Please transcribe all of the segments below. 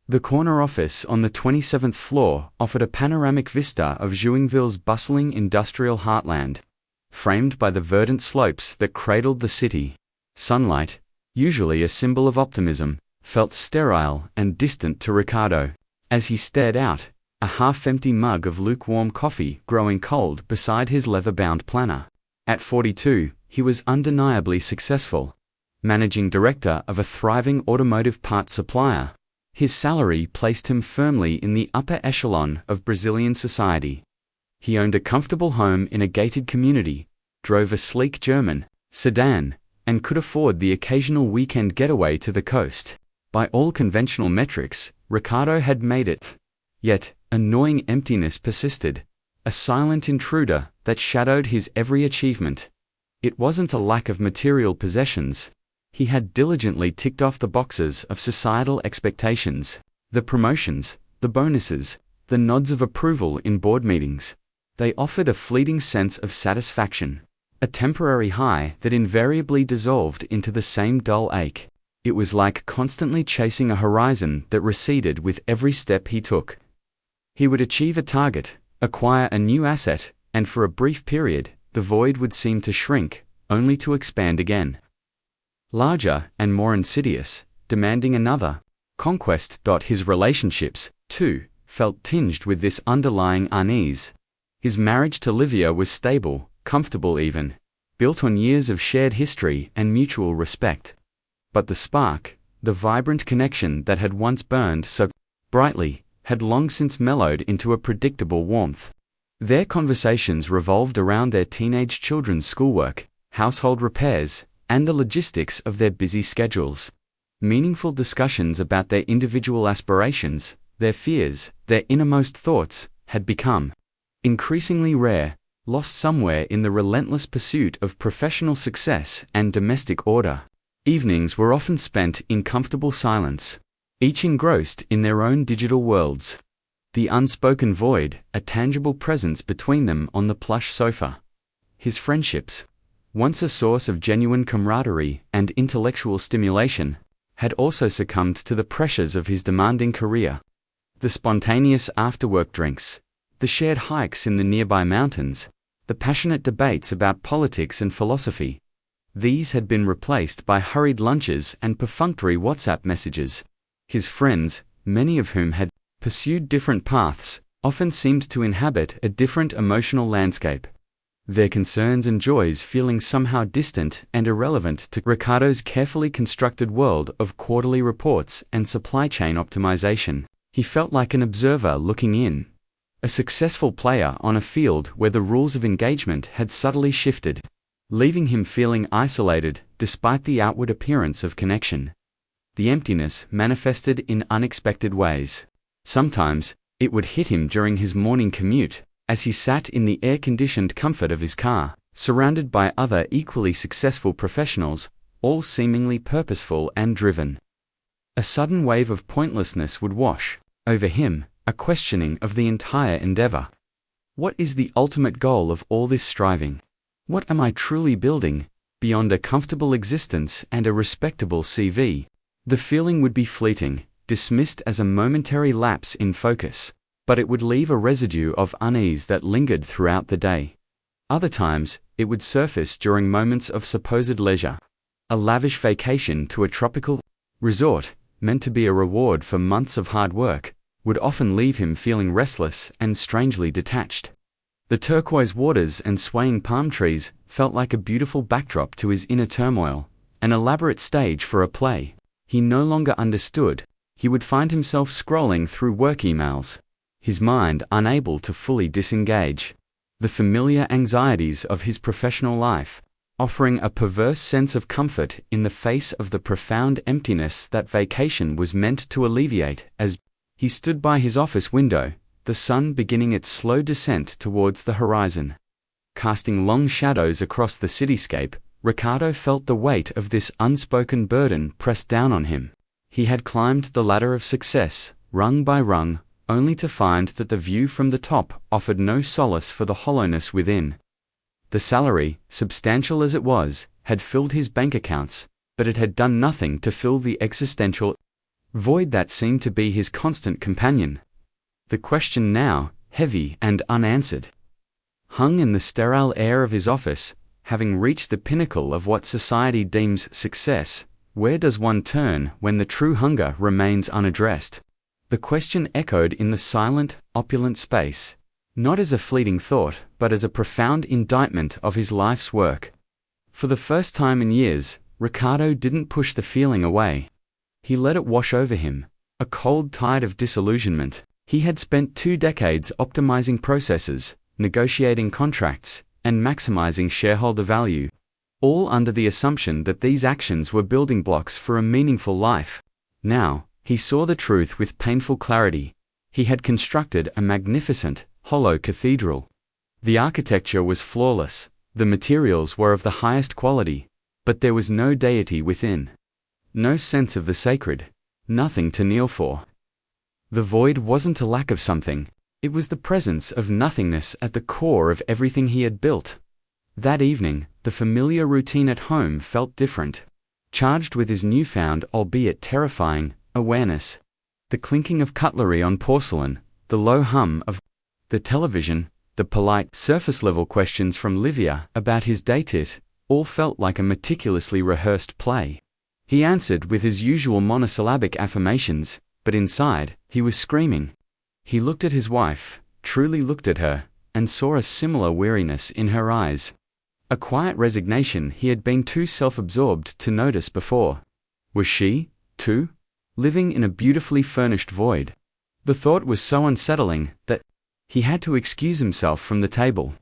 The corner office on the 27th floor offered a panoramic vista of Joinville's bustling industrial heartland, framed by the verdant slopes that cradled the city. Sunlight, usually a symbol of optimism, felt sterile and distant to Ricardo, as he stared out, a half-empty mug of lukewarm coffee growing cold beside his leather-bound planner. At 42, he was undeniably successful, managing director of a thriving automotive parts supplier. His salary placed him firmly in the upper echelon of Brazilian society. He owned a comfortable home in a gated community, drove a sleek German sedan, and could afford the occasional weekend getaway to the coast. By all conventional metrics, Ricardo had made it. Yet, annoying emptiness persisted, a silent intruder that shadowed his every achievement. It wasn't a lack of material possessions. He had diligently ticked off the boxes of societal expectations, the promotions, the bonuses, the nods of approval in board meetings. They offered a fleeting sense of satisfaction, a temporary high that invariably dissolved into the same dull ache. It was like constantly chasing a horizon that receded with every step he took. He would achieve a target, acquire a new asset, and for a brief period, the void would seem to shrink, only to expand again. Larger and more insidious, demanding another conquest. His relationships, too, felt tinged with this underlying unease. His marriage to Livia was stable, comfortable even, built on years of shared history and mutual respect. But the spark, the vibrant connection that had once burned so brightly, had long since mellowed into a predictable warmth. Their conversations revolved around their teenage children's schoolwork, household repairs, and the logistics of their busy schedules. Meaningful discussions about their individual aspirations, their fears, their innermost thoughts, had become increasingly rare, lost somewhere in the relentless pursuit of professional success and domestic order. Evenings were often spent in comfortable silence, each engrossed in their own digital worlds. The unspoken void, a tangible presence between them on the plush sofa. His friendships, once a source of genuine camaraderie and intellectual stimulation, had also succumbed to the pressures of his demanding career. The spontaneous after-work drinks, the shared hikes in the nearby mountains, the passionate debates about politics and philosophy, these had been replaced by hurried lunches and perfunctory WhatsApp messages. His friends, many of whom had pursued different paths, often seemed to inhabit a different emotional landscape, their concerns and joys feeling somehow distant and irrelevant to Ricardo's carefully constructed world of quarterly reports and supply chain optimization. He felt like an observer looking in, a successful player on a field where the rules of engagement had subtly shifted, leaving him feeling isolated despite the outward appearance of connection. The emptiness manifested in unexpected ways. Sometimes, it would hit him during his morning commute, as he sat in the air-conditioned comfort of his car, surrounded by other equally successful professionals, all seemingly purposeful and driven. A sudden wave of pointlessness would wash over him, a questioning of the entire endeavor. What is the ultimate goal of all this striving? What am I truly building, beyond a comfortable existence and a respectable CV? The feeling would be fleeting, dismissed as a momentary lapse in focus, but it would leave a residue of unease that lingered throughout the day. Other times, it would surface during moments of supposed leisure. A lavish vacation to a tropical resort, meant to be a reward for months of hard work, would often leave him feeling restless and strangely detached. The turquoise waters and swaying palm trees felt like a beautiful backdrop to his inner turmoil, an elaborate stage for a play. He no longer understood. He would find himself scrolling through work emails, his mind unable to fully disengage. The familiar anxieties of his professional life, offering a perverse sense of comfort in the face of the profound emptiness that vacation was meant to alleviate. As he stood by his office window, the sun beginning its slow descent towards the horizon, casting long shadows across the cityscape, Ricardo felt the weight of this unspoken burden press down on him. He had climbed the ladder of success, rung by rung, only to find that the view from the top offered no solace for the hollowness within. The salary, substantial as it was, had filled his bank accounts, but it had done nothing to fill the existential void that seemed to be his constant companion. The question now, heavy and unanswered, hung in the sterile air of his office. Having reached the pinnacle of what society deems success, where does one turn when the true hunger remains unaddressed? The question echoed in the silent, opulent space, not as a fleeting thought, but as a profound indictment of his life's work. For the first time in years, Ricardo didn't push the feeling away. He let it wash over him, a cold tide of disillusionment. He had spent 2 decades optimizing processes, negotiating contracts, and maximizing shareholder value, all under the assumption that these actions were building blocks for a meaningful life. Now, he saw the truth with painful clarity. He had constructed a magnificent, hollow cathedral. The architecture was flawless, the materials were of the highest quality, but there was no deity within. No sense of the sacred, nothing to kneel for. The void wasn't a lack of something. It was the presence of nothingness at the core of everything he had built. That evening, the familiar routine at home felt different, charged with his newfound, albeit terrifying, awareness. The clinking of cutlery on porcelain, the low hum of the television, the polite, surface-level questions from Livia about his date, all felt like a meticulously rehearsed play. He answered with his usual monosyllabic affirmations, but inside, he was screaming. He looked at his wife, truly looked at her, and saw a similar weariness in her eyes. A quiet resignation he had been too self-absorbed to notice before. Was she, too, living in a beautifully furnished void? The thought was so unsettling that he had to excuse himself from the table.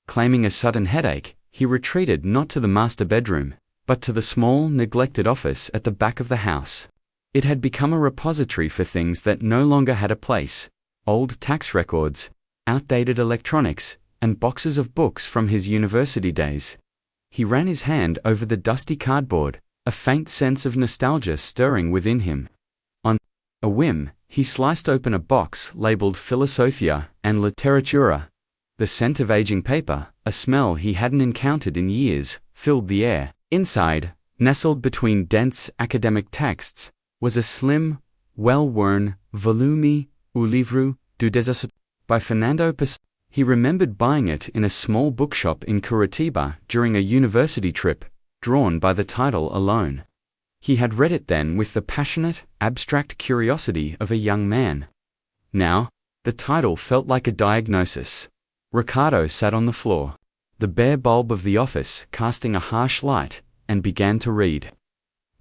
Claiming a sudden headache, he retreated not to the master bedroom, but to the small, neglected office at the back of the house. It had become a repository for things that no longer had a place. Old tax records, outdated electronics, and boxes of books from his university days. He ran his hand over the dusty cardboard, a faint sense of nostalgia stirring within him. On a whim, he sliced open a box labeled Philosophia and Literatura. The scent of aging paper, a smell he hadn't encountered in years, filled the air. Inside, nestled between dense academic texts, was a slim, well-worn volume O Livro do Desastre by Fernando Pessoa. He remembered buying it in a small bookshop in Curitiba during a university trip, drawn by the title alone. He had read it then with the passionate, abstract curiosity of a young man. Now, the title felt like a diagnosis. Ricardo sat on the floor, the bare bulb of the office casting a harsh light, and began to read.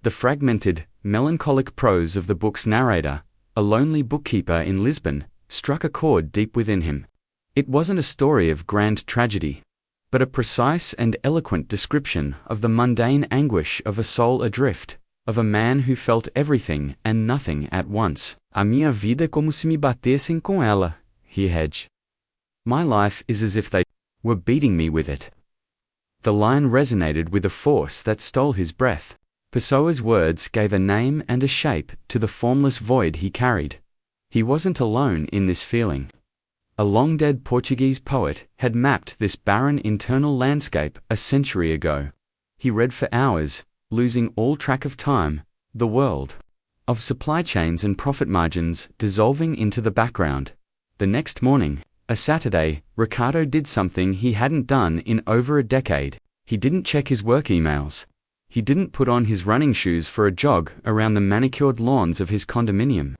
The fragmented, melancholic prose of the book's narrator, a lonely bookkeeper in Lisbon, struck a chord deep within him. It wasn't a story of grand tragedy, but a precise and eloquent description of the mundane anguish of a soul adrift, of a man who felt everything and nothing at once. A minha vida é como se me batessem com ela, he hedged. My life is as if they were beating me with it. The line resonated with a force that stole his breath. Pessoa's words gave a name and a shape to the formless void he carried. He wasn't alone in this feeling. A long-dead Portuguese poet had mapped this barren internal landscape a century ago. He read for hours, losing all track of time, the world of supply chains and profit margins dissolving into the background. The next morning, a Saturday, Ricardo did something he hadn't done in over a decade. He didn't check his work emails. He didn't put on his running shoes for a jog around the manicured lawns of his condominium.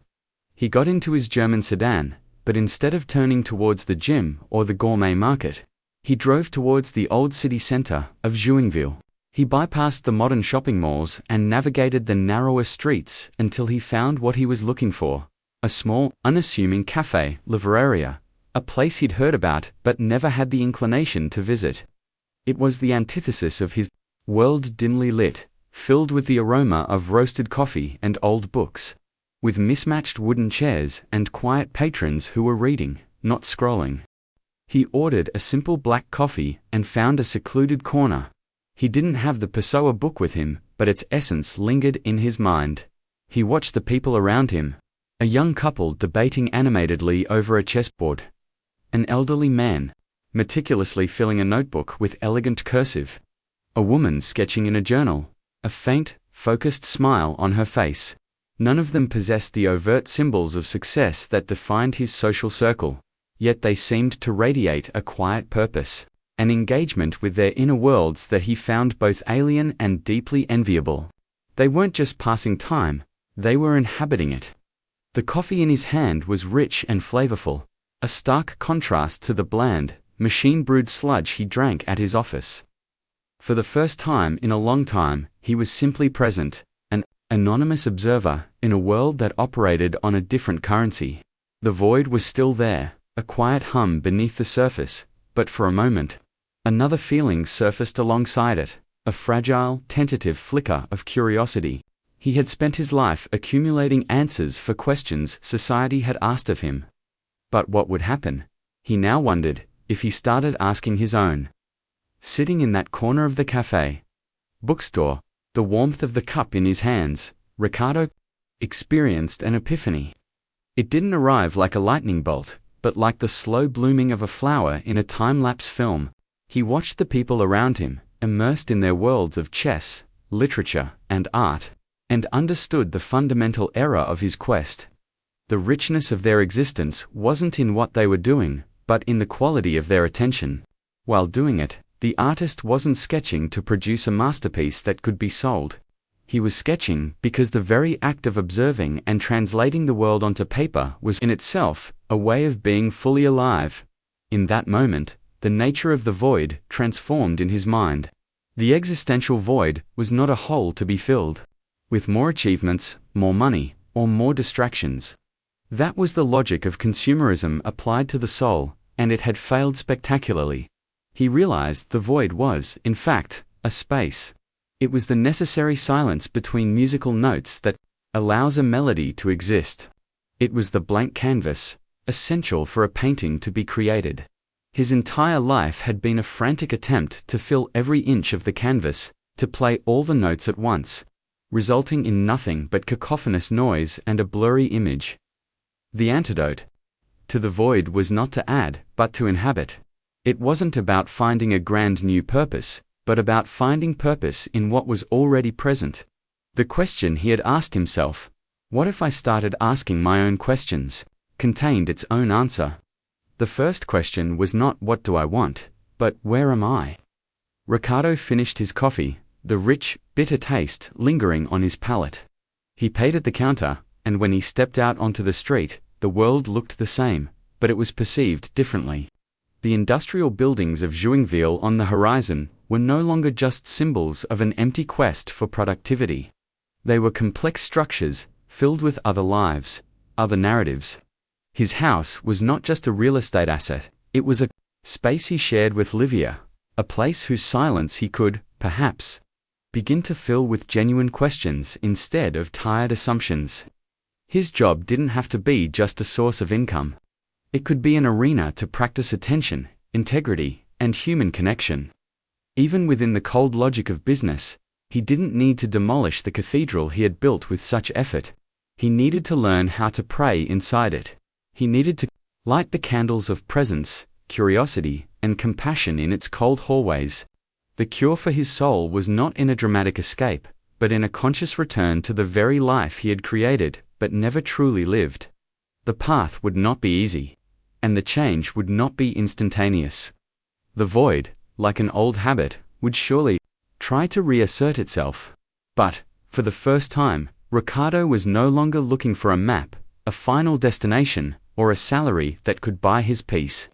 He got into his German sedan, but instead of turning towards the gym or the gourmet market, he drove towards the old city center of Joinville. He bypassed the modern shopping malls and navigated the narrower streets until he found what he was looking for, a small, unassuming café, livraria, a place he'd heard about but never had the inclination to visit. It was the antithesis of his world, dimly lit, filled with the aroma of roasted coffee and old books, with mismatched wooden chairs and quiet patrons who were reading, not scrolling. He ordered a simple black coffee and found a secluded corner. He didn't have the Pessoa book with him, but its essence lingered in his mind. He watched the people around him, a young couple debating animatedly over a chessboard, an elderly man meticulously filling a notebook with elegant cursive, a woman sketching in a journal, a faint, focused smile on her face. None of them possessed the overt symbols of success that defined his social circle, yet they seemed to radiate a quiet purpose, an engagement with their inner worlds that he found both alien and deeply enviable. They weren't just passing time, they were inhabiting it. The coffee in his hand was rich and flavorful, a stark contrast to the bland, machine-brewed sludge he drank at his office. For the first time in a long time, he was simply present, an anonymous observer in a world that operated on a different currency. The void was still there, a quiet hum beneath the surface, but for a moment, another feeling surfaced alongside it, a fragile, tentative flicker of curiosity. He had spent his life accumulating answers for questions society had asked of him. But what would happen, he now wondered, if he started asking his own? Sitting in that corner of the cafe, bookstore, the warmth of the cup in his hands, Ricardo experienced an epiphany. It didn't arrive like a lightning bolt, but like the slow blooming of a flower in a time-lapse film. He watched the people around him, immersed in their worlds of chess, literature, and art, and understood the fundamental error of his quest. The richness of their existence wasn't in what they were doing, but in the quality of their attention. While doing it, the artist wasn't sketching to produce a masterpiece that could be sold. He was sketching because the very act of observing and translating the world onto paper was in itself a way of being fully alive. In that moment, the nature of the void transformed in his mind. The existential void was not a hole to be filled with more achievements, more money, or more distractions. That was the logic of consumerism applied to the soul, and it had failed spectacularly. He realized the void was, in fact, a space. It was the necessary silence between musical notes that allows a melody to exist. It was the blank canvas, essential for a painting to be created. His entire life had been a frantic attempt to fill every inch of the canvas, to play all the notes at once, resulting in nothing but cacophonous noise and a blurry image. The antidote to the void was not to add, but to inhabit. It wasn't about finding a grand new purpose, but about finding purpose in what was already present. The question he had asked himself, what if I started asking my own questions, contained its own answer. The first question was not what do I want, but where am I? Ricardo finished his coffee, the rich, bitter taste lingering on his palate. He paid at the counter, and when he stepped out onto the street, the world looked the same, but it was perceived differently. The industrial buildings of Joinville on the horizon were no longer just symbols of an empty quest for productivity. They were complex structures, filled with other lives, other narratives. His house was not just a real estate asset, it was a space he shared with Livia, a place whose silence he could, perhaps, begin to fill with genuine questions instead of tired assumptions. His job didn't have to be just a source of income. It could be an arena to practice attention, integrity, and human connection. Even within the cold logic of business, he didn't need to demolish the cathedral he had built with such effort. He needed to learn how to pray inside it. He needed to light the candles of presence, curiosity, and compassion in its cold hallways. The cure for his soul was not in a dramatic escape, but in a conscious return to the very life he had created, but never truly lived. The path would not be easy, and the change would not be instantaneous. The void, like an old habit, would surely try to reassert itself. But, for the first time, Ricardo was no longer looking for a map, a final destination, or a salary that could buy his peace.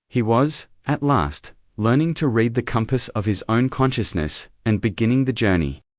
He was, at last, learning to read the compass of his own consciousness and beginning the journey.